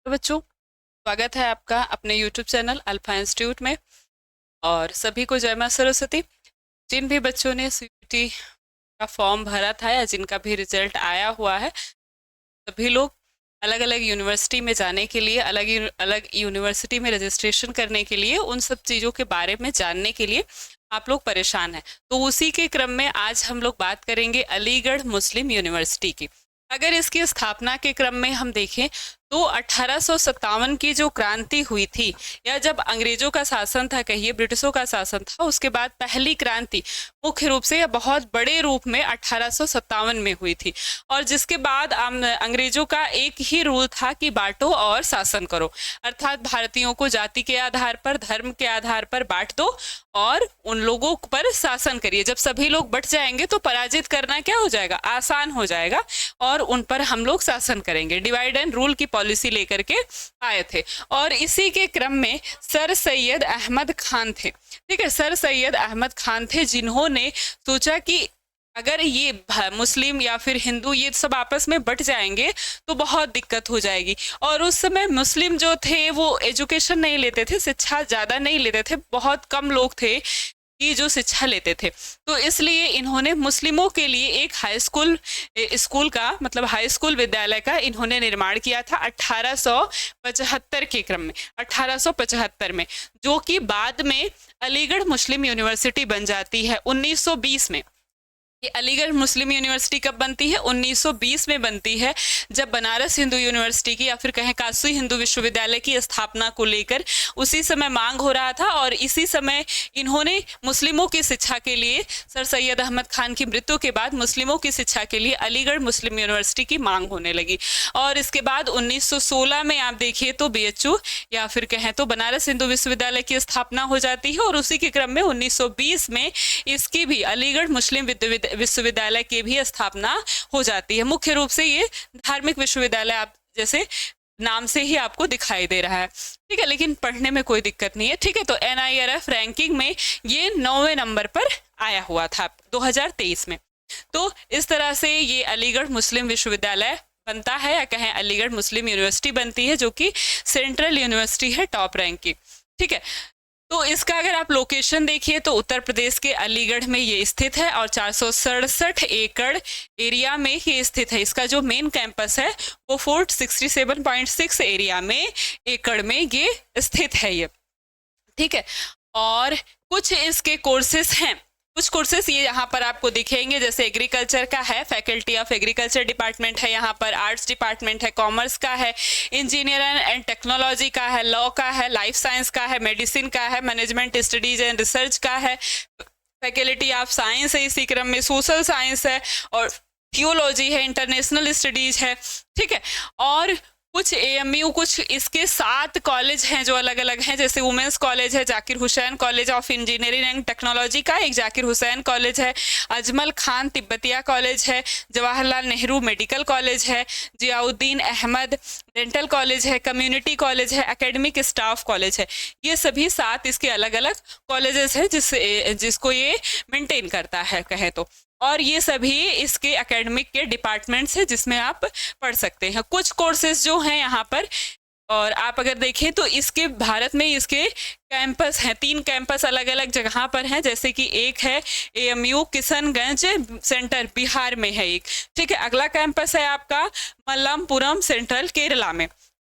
तो बच्चों, स्वागत है आपका अपने YouTube चैनल अल्फा इंस्टीट्यूट में। और सभी को जय मां सरस्वती। जिन भी बच्चों ने सीयूटी का फॉर्म भरा था या जिनका भी रिजल्ट आया हुआ है, सभी लोग अलग अलग यूनिवर्सिटी में जाने के लिए, अलग अलग यूनिवर्सिटी में रजिस्ट्रेशन करने के लिए, उन सब चीज़ों के बारे में जानने के लिए आप लोग परेशान हैं। तो उसी के क्रम में आज हम लोग बात करेंगे अलीगढ़ मुस्लिम यूनिवर्सिटी की। अगर इसकी स्थापना के क्रम में हम देखें तो 1857 की जो क्रांति हुई थी, या जब अंग्रेजों का शासन था, कहिए ब्रिटिशों का शासन था, उसके बाद पहली क्रांति मुख्य रूप से या बहुत बड़े रूप में 1857 में हुई थी। और जिसके बाद अंग्रेजों का एक ही रूल था कि बांटो और शासन करो, अर्थात भारतीयों को जाति के आधार पर, धर्म के आधार पर बांट दो और उन लोगों पर शासन करिए। जब सभी लोग बट जाएंगे तो पराजित करना क्या हो जाएगा, आसान हो जाएगा, और उन पर हम लोग शासन करेंगे। डिवाइड एंड रूल की पॉलिसी लेकर के आए थे। और इसी के क्रम में सर सैयद अहमद खान थे। ठीक है, सर सैयद अहमद खान थे जिन्होंने सोचा कि अगर ये मुस्लिम या फिर हिंदू ये सब आपस में बट जाएंगे तो बहुत दिक्कत हो जाएगी। और उस समय मुस्लिम जो थे वो एजुकेशन नहीं लेते थे, शिक्षा ज़्यादा नहीं लेते थे, बहुत कम लोग थे कि जो शिक्षा लेते थे। तो इसलिए इन्होंने मुस्लिमों के लिए एक स्कूल का मतलब हाई स्कूल विद्यालय का इन्होंने निर्माण किया था 1875 के क्रम में, 1875 में, जो कि बाद में अलीगढ़ मुस्लिम यूनिवर्सिटी बन जाती है 1920 में। ये अलीगढ़ मुस्लिम यूनिवर्सिटी कब बनती है? 1920 में बनती है, जब बनारस हिंदू यूनिवर्सिटी की या फिर कहें काशी हिंदू विश्वविद्यालय की स्थापना को लेकर उसी समय मांग हो रहा था। और इसी समय इन्होंने मुस्लिमों की शिक्षा के लिए, सर सैयद अहमद खान की मृत्यु के बाद मुस्लिमों की शिक्षा के लिए अलीगढ़ मुस्लिम यूनिवर्सिटी की मांग होने लगी। और इसके बाद 1916 में आप देखिए तो BHU या फिर कहें तो बनारस हिंदू विश्वविद्यालय की स्थापना हो जाती है। और उसी के क्रम में 1920 में इसकी भी अलीगढ़ मुस्लिम विश्वविद्यालय की भी स्थापना हो जाती है। मुख्य रूप से ये धार्मिक विश्वविद्यालय आप जैसे नाम से ही आपको दिखाई दे रहा है। ठीक है, लेकिन पढ़ने में कोई दिक्कत नहीं है। ठीक है, तो NIRF रैंकिंग में ये 9वें नंबर पर आया हुआ था 2023 में। तो इस तरह से ये अलीगढ़ मुस्लिम विश्वविद्यालय बनता है, या कहें अलीगढ़ मुस्लिम यूनिवर्सिटी बनती है, जो कि सेंट्रल यूनिवर्सिटी है टॉप रैंक की। ठीक है, तो इसका अगर आप लोकेशन देखिए तो उत्तर प्रदेश के अलीगढ़ में ये स्थित है और 467 एकड़ एरिया में ये स्थित है। इसका जो मेन कैंपस है वो 467.6 एरिया में, एकड़ में ये स्थित है ये। ठीक है, और कुछ इसके कोर्सेस हैं, कुछ कोर्सेस ये यहाँ पर आपको दिखेंगे, जैसे एग्रीकल्चर का है, फैकल्टी ऑफ एग्रीकल्चर डिपार्टमेंट है, यहाँ पर आर्ट्स डिपार्टमेंट है, कॉमर्स का है, इंजीनियर एंड टेक्नोलॉजी का है, लॉ का है, लाइफ साइंस का है, मेडिसिन का है, मैनेजमेंट स्टडीज एंड रिसर्च का है, फैकल्टी ऑफ साइंस है, इसी क्रम में सोशल साइंस है, और थियोलॉजी है, इंटरनेशनल स्टडीज है। ठीक है, और कुछ AMU, कुछ इसके 7 कॉलेज हैं जो अलग अलग हैं, जैसे वुमेंस कॉलेज है, Zakir Hussain college of engineering and technology का एक जाकिर हुसैन कॉलेज है, अजमल खान तिब्बतिया कॉलेज है, जवाहरलाल नेहरू मेडिकल कॉलेज है, जियाउद्दीन अहमद डेंटल कॉलेज है, कम्युनिटी कॉलेज है, एकेडमिक स्टाफ कॉलेज है। ये सभी 7 इसके अलग अलग कॉलेजेस हैं जिसको ये मेंटेन करता है कहे तो। और ये सभी इसके एकेडमिक के डिपार्टमेंट्स हैं जिसमें आप पढ़ सकते हैं। कुछ कोर्सेज जो हैं यहाँ पर, और आप अगर देखें तो इसके भारत में इसके कैंपस हैं, 3 कैंपस अलग अलग जगह पर हैं, जैसे कि एक है AMU किशनगंज सेंटर, बिहार में है एक। ठीक है, अगला कैंपस है आपका मल्लमपुरम सेंट्रल,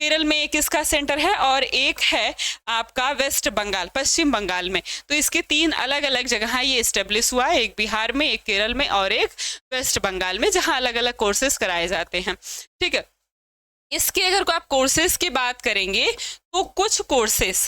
केरल में एक इसका सेंटर है, और एक है आपका वेस्ट बंगाल, पश्चिम बंगाल में। तो इसके 3 अलग अलग जगह ये इस्टेब्लिश हुआ है, एक बिहार में, एक केरल में और एक वेस्ट बंगाल में, जहां अलग अलग कोर्सेज कराए जाते हैं। ठीक है, इसके अगर आप कोर्सेज की बात करेंगे तो कुछ कोर्सेज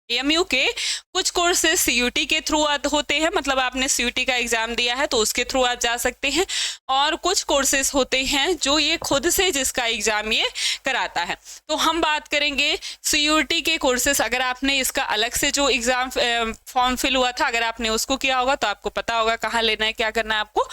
AMU के, कुछ कोर्सेज CUT के थ्रू होते हैं, मतलब आपने CUT का एग्जाम दिया है तो उसके थ्रू आप जा सकते हैं, और कुछ कोर्सेज होते हैं जो ये खुद से जिसका एग्जाम ये कराता है। तो हम बात करेंगे CUT के कोर्सेज। अगर आपने इसका अलग से जो एग्जाम फॉर्म फिल हुआ था, अगर आपने उसको किया होगा तो आपको पता होगा कहाँ लेना है, क्या करना है आपको।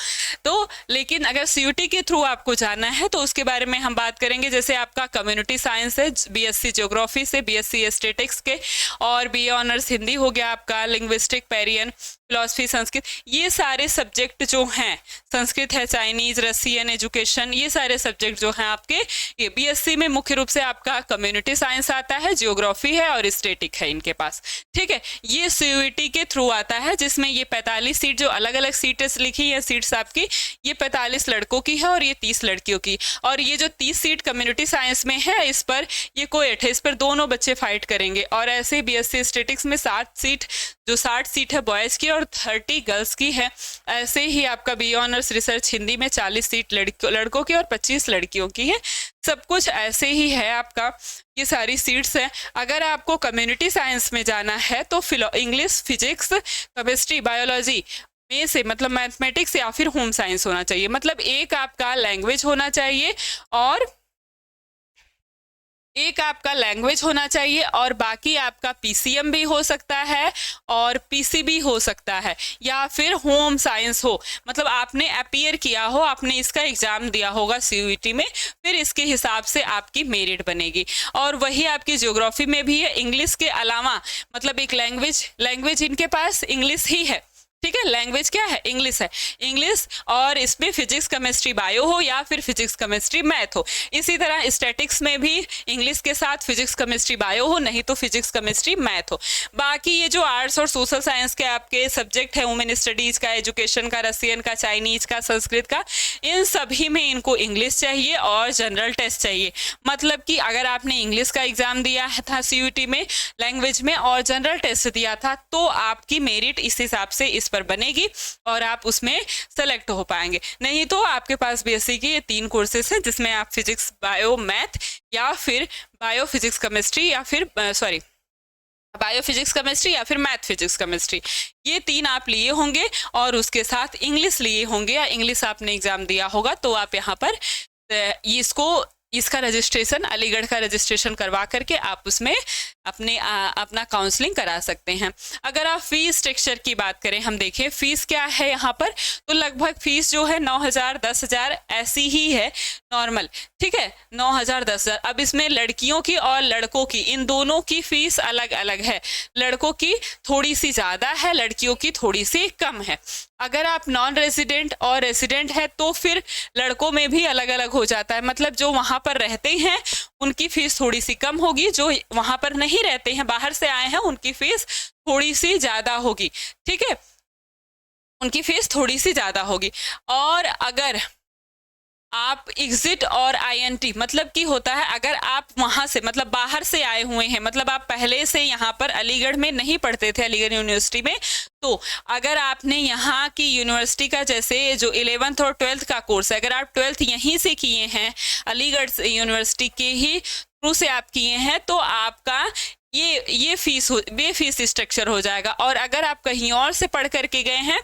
तो लेकिन अगर CUT के थ्रू आपको जाना है तो उसके बारे में हम बात करेंगे। जैसे आपका कम्युनिटी साइंस है, BSc ज्योग्राफी से, BSc स्टेटिक्स के, और BA ऑनर्स हिंदी हो गया आपका, लिंग्विस्टिक पेरियन फिलॉसफी संस्कृत, ये सारे सब्जेक्ट जो हैं, संस्कृत है, चाइनीज, रशियन, एजुकेशन, ये सारे सब्जेक्ट जो हैं आपके, ये बीएससी में मुख्य रूप से आपका कम्युनिटी साइंस आता है, जियोग्राफी है और स्टैटिक है इनके पास। ठीक है, ये सीयूईटी के थ्रू आता है, जिसमें ये 45 सीट जो अलग अलग सीटें लिखी है, सीट्स आपकी, ये 45 लड़कों की है और ये 30 लड़कियों की। और ये जो 30 सीट कम्युनिटी साइंस में है, इस पर ये कोएट है, इस पर दोनों बच्चे फाइट करेंगे। और ऐसे बीएससी स्टैटिक्स में 60 सीट है बॉयज़ की और 30 गर्ल्स की है। ऐसे ही आपका बी ऑनर्स रिसर्च हिंदी में 40 सीट लड़कों की और 25 लड़कियों की है। सब कुछ ऐसे ही है आपका, ये सारी सीट्स हैं। अगर आपको कम्युनिटी साइंस में जाना है तो इंग्लिश, फिजिक्स, केमिस्ट्री, बायोलॉजी में से मतलब मैथमेटिक्स या फिर होम साइंस होना चाहिए। मतलब एक आपका लैंग्वेज होना चाहिए और बाकी आपका पीसीएम भी हो सकता है और पीसीबी हो सकता है या फिर होम साइंस हो। मतलब आपने अपीयर किया हो, आपने इसका एग्जाम दिया होगा सीयूईटी में, फिर इसके हिसाब से आपकी मेरिट बनेगी। और वही आपकी ज्योग्राफी में भी है, इंग्लिश के अलावा मतलब एक लैंग्वेज इनके पास इंग्लिश ही है। ठीक है, लैंग्वेज क्या है? इंग्लिश है, इंग्लिश, और इसमें फिजिक्स, केमिस्ट्री, बायो हो या फिर फिजिक्स, केमिस्ट्री, मैथ हो। इसी तरह स्टैटिक्स में भी इंग्लिश के साथ फिजिक्स, केमिस्ट्री, बायो हो, नहीं तो फिजिक्स, केमिस्ट्री, मैथ हो। बाकी ये जो आर्ट्स और सोशल साइंस के आपके सब्जेक्ट है, वुमेन स्टडीज का, एजुकेशन का, रशियन का, चाइनीज का, संस्कृत का, इन सभी में इनको इंग्लिश चाहिए और जनरल टेस्ट चाहिए। मतलब कि अगर आपने इंग्लिश का एग्जाम दिया था सीयूईटी में, लैंग्वेज में, और जनरल टेस्ट दिया था, तो आपकी मेरिट इस हिसाब से इस पर बनेगी और आप उसमें सेलेक्ट हो पाएंगे। नहीं तो आपके पास बीएससी की ये 3 कोर्सेज हैं, जिसमें आप फिजिक्स, बायो, मैथ या फिर बायो फिजिक्स केमिस्ट्री या फिर बायो फिजिक्स केमिस्ट्री या फिर मैथ फिजिक्स केमिस्ट्री, ये 3 आप लिए होंगे और उसके साथ इंग्लिश लिए होंगे या इंग्लिश आपने एग्जाम दिया होगा। तो आप यहाँ पर इसका रजिस्ट्रेशन, अलीगढ़ का रजिस्ट्रेशन करवा करके आप उसमें अपना काउंसलिंग करा सकते हैं। अगर आप फीस स्ट्रक्चर की बात करें, हम देखें फीस क्या है यहाँ पर, तो लगभग फीस जो है 9,000 10,000 ऐसी ही है नॉर्मल। ठीक है, 9,000 10,000। अब इसमें लड़कियों की और लड़कों की, इन दोनों की फीस अलग अलग है। लड़कों की थोड़ी सी ज़्यादा है, लड़कियों की थोड़ी सी कम है। अगर आप नॉन रेजिडेंट और रेजिडेंट है तो फिर लड़कों में भी अलग अलग हो जाता है। मतलब जो वहाँ पर रहते हैं उनकी फीस थोड़ी सी कम होगी, जो वहाँ पर नहीं रहते हैं, बाहर से आए हैं, उनकी फीस थोड़ी सी ज़्यादा होगी। ठीक है, उनकी फीस थोड़ी सी ज़्यादा होगी। और अगर आप एग्जिट और आईएनटी, मतलब कि होता है अगर आप वहाँ से मतलब बाहर से आए हुए हैं, मतलब आप पहले से यहाँ पर अलीगढ़ में नहीं पढ़ते थे, अलीगढ़ यूनिवर्सिटी में, तो अगर आपने यहाँ की यूनिवर्सिटी का जैसे जो 11th और 12th का कोर्स है, अगर आप 12th यहीं से किए हैं, अलीगढ़ यूनिवर्सिटी के ही थ्रू से आप किए हैं, तो आपका ये फीस स्ट्रक्चर हो जाएगा। और अगर आप कहीं और से पढ़ करके गए हैं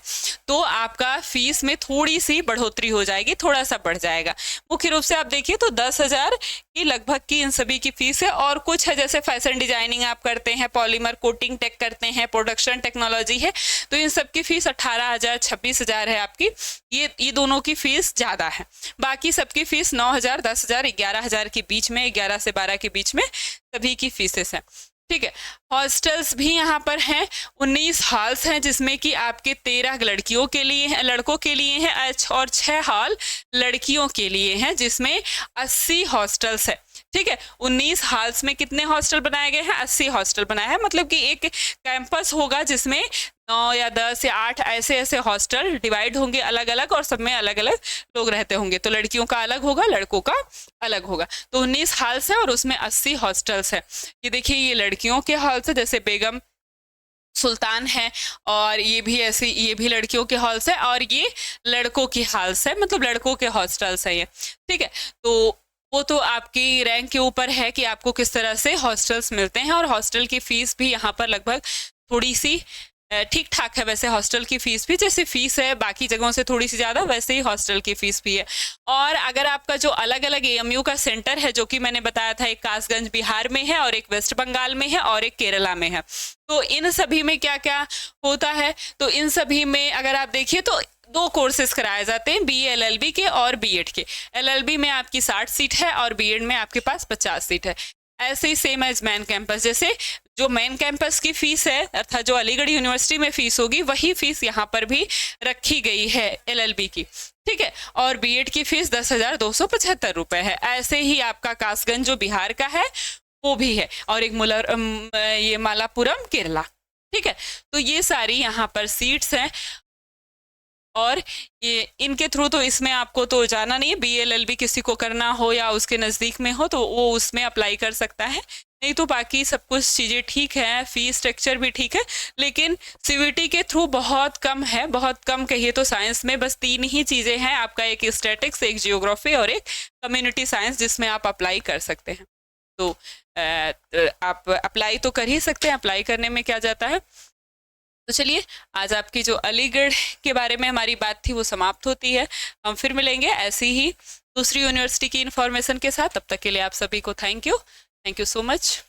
तो आपका फीस में थोड़ी सी बढ़ोतरी हो जाएगी, थोड़ा सा बढ़ जाएगा। मुख्य रूप से आप देखिए तो 10,000 की लगभग की इन सभी की फीस है। और कुछ है जैसे फैशन डिजाइनिंग आप करते हैं, पॉलीमर कोटिंग टेक करते हैं, प्रोडक्शन टेक्नोलॉजी है, तो इन सब की फीस 18,000 26,000 है आपकी। ये दोनों की फीस ज़्यादा है। बाकी सबकी फीस 9,000 10,000 11,000 के बीच में, 11 से 12 के बीच में सभी की फीसेस हैं। ठीक है, हॉस्टल्स भी यहाँ पर हैं, 19 हॉल्स हैं, जिसमें कि आपके 13 लड़कियों के लिए हैं, लड़कों के लिए हैं, और 6 हॉल लड़कियों के लिए हैं, जिसमें 80 हॉस्टल्स है। ठीक है, 19 हॉल्स में कितने हॉस्टल बनाए गए हैं? 80 हॉस्टल बनाए हैं। मतलब कि एक कैंपस होगा जिसमें 9 या 10 या 8 ऐसे हॉस्टल डिवाइड होंगे अलग अलग, और सब में अलग अलग लोग रहते होंगे। तो लड़कियों का अलग होगा, लड़कों का अलग होगा। तो 19 हॉल्स है और उसमें 80 हॉस्टल्स है। ये देखिए, ये लड़कियों के हॉल्स है, जैसे बेगम सुल्तान है, और ये भी लड़कियों के हॉल्स है, और ये लड़कों की हॉल्स है, मतलब लड़कों के हॉस्टल्स है ये। ठीक है, तो वो तो आपकी रैंक के ऊपर है कि आपको किस तरह से हॉस्टल्स मिलते हैं। और हॉस्टल की फीस भी यहाँ पर लगभग थोड़ी सी ठीक ठाक है। वैसे हॉस्टल की फीस भी, जैसे फीस है बाकी जगहों से थोड़ी सी ज़्यादा, वैसे ही हॉस्टल की फीस भी है। और अगर आपका जो अलग अलग एएमयू का सेंटर है, जो कि मैंने बताया था, एक कासगंज बिहार में है, और एक वेस्ट बंगाल में है, और एक केरला में है, तो इन सभी में क्या क्या होता है? तो इन सभी में अगर आप देखिए तो 2 कोर्सेज कराए जाते हैं, BA LLB के और B.Ed के। LLB में आपकी 60 सीट है और B.Ed में आपके पास 50 सीट है। ऐसे ही सेम एज मेन कैंपस, जैसे जो मेन कैंपस की फीस है अर्थात जो अलीगढ़ यूनिवर्सिटी में फीस होगी वही फीस यहाँ पर भी रखी गई है एलएलबी की, ठीक है। और बीएड की फीस 10,275 रुपए है। ऐसे ही आपका कासगंज जो बिहार का है वो भी है, और एक ये मालापुरम केरला, ठीक है। तो ये सारी यहाँ पर सीट्स हैं, और ये इनके थ्रू तो इसमें आपको तो जाना नहीं है, बीएलएलबी किसी को करना हो या उसके नज़दीक में हो तो वो उसमें अप्लाई कर सकता है, नहीं तो बाकी सब कुछ चीज़ें ठीक है, फीस स्ट्रक्चर भी ठीक है। लेकिन सीवीटी के थ्रू बहुत कम है, बहुत कम कहिए तो साइंस में बस 3 ही चीज़ें हैं आपका, एक स्टैटिक्स, एक जियोग्राफी और एक कम्युनिटी साइंस, जिसमें आप अप्लाई कर सकते हैं। तो आप अप्लाई तो कर ही सकते हैं, अप्लाई करने में क्या जाता है। तो चलिए, आज आपकी जो अलीगढ़ के बारे में हमारी बात थी वो समाप्त होती है। हम फिर मिलेंगे ऐसी ही दूसरी यूनिवर्सिटी की इन्फॉर्मेशन के साथ। तब तक के लिए आप सभी को थैंक यू सो मच।